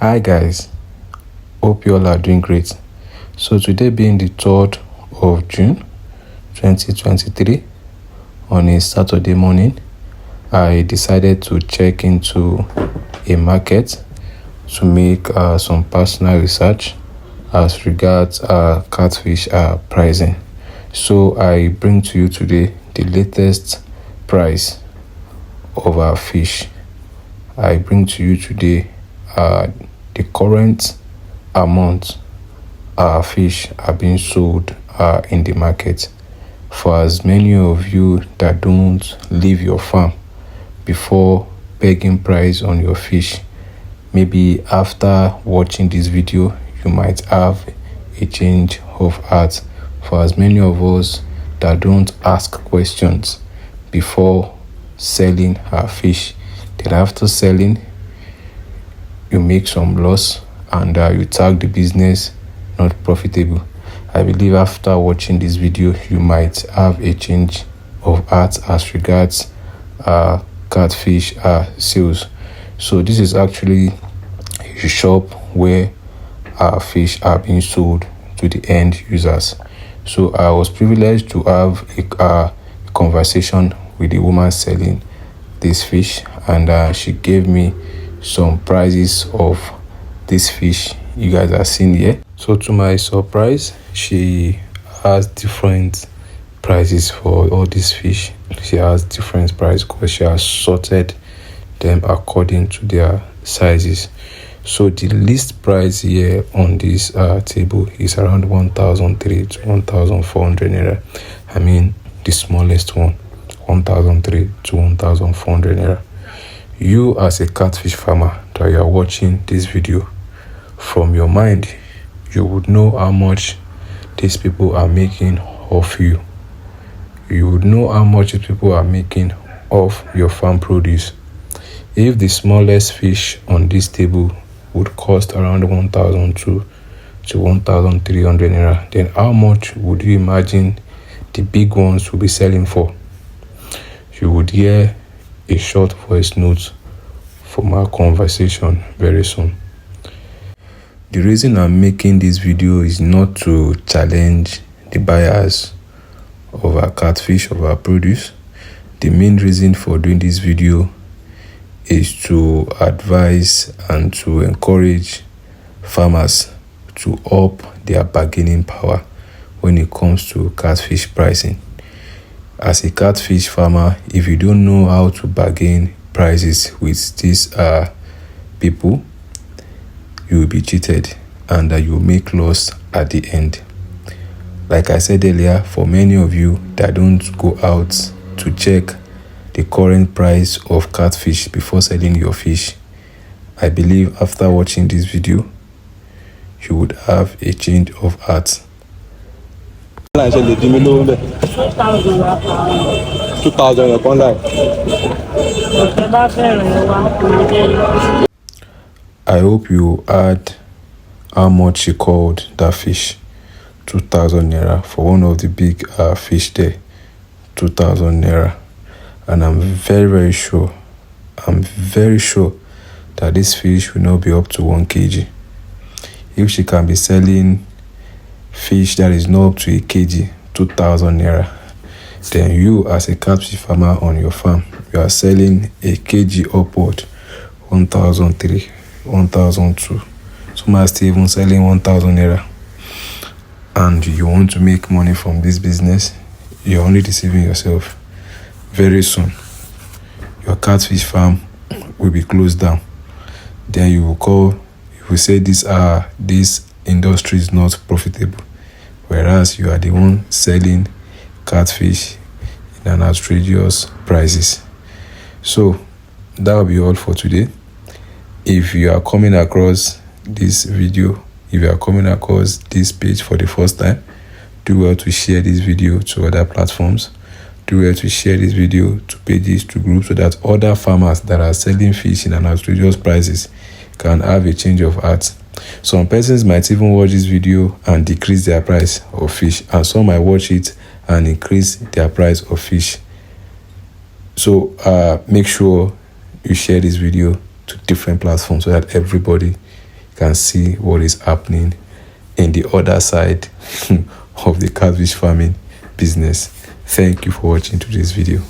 Hi guys, hope you all are doing great. So today being the 3rd of June 2023, on a Saturday morning, I decided to check into a market to make some personal research as regards catfish pricing. So I bring to you today the latest price of our fish. I bring to you today the current amount our fish are being sold in the market. For as many of you that don't leave your farm before begging price on your fish, maybe after watching this video you might have a change of heart. For as many of us that don't ask questions before selling our fish, then after selling you make some loss and you tag the business not profitable. I believe after watching this video you might have a change of heart as regards catfish sales. So this is actually a shop where our fish are being sold to the end users. So I was privileged to have a conversation with the woman selling this fish, and she gave me some prices of this fish you guys are seeing here. So to my surprise, she has different prices for all these fish. She has different prices because she has sorted them according to their sizes. So the least price here on this table is around 1,300 to 1,400 naira. I mean the smallest one, 1,300 to 1,400 naira. You as a catfish farmer that you are watching this video, from your mind you would know how much these people are making off you. You would know how much these people are making off your farm produce. If the smallest fish on this table would cost around 1,200 to 1,300 naira, then how much would you imagine the big ones will be selling for? You would hear a short voice note from our conversation very soon. The reason I'm making this video is not to challenge the buyers of our catfish, of our produce. The main reason for doing this video is to advise and to encourage farmers to up their bargaining power when it comes to catfish pricing. As a catfish farmer, if you don't know how to bargain prices with these people, you will be cheated and you will make loss at the end. Like I said earlier, for many of you that don't go out to check the current price of catfish before selling your fish, I believe after watching this video you would have a change of heart. 2,000 I hope you heard how much she called that fish. 2,000 naira for one of the big fish there. 2,000 naira. And I'm very sure that this fish will not be up to 1 kg. If she can be selling fish that is not up to a kg, 2,000 naira, then you as a catfish farmer on your farm, you are selling a kg upward, 1,300, 1,200. Some are still even selling 1,000 naira. And you want to make money from this business, you're only deceiving yourself. Very soon, your catfish farm will be closed down. Then you will say this industry is not profitable, whereas you are the one selling catfish in an outrageous prices. So that will be all for today. If you are coming across this video, if you are coming across this page for the first time, do well to share this video to other platforms. Do well to share this video to pages, to groups, so that other farmers that are selling fish in an outrageous prices can have a change of heart. Some persons might even watch this video and decrease their price of fish, and some might watch it and increase their price of fish. So make sure you share this video to different platforms so that everybody you can see what is happening in the other side of the catfish farming business. Thank you for watching today's video.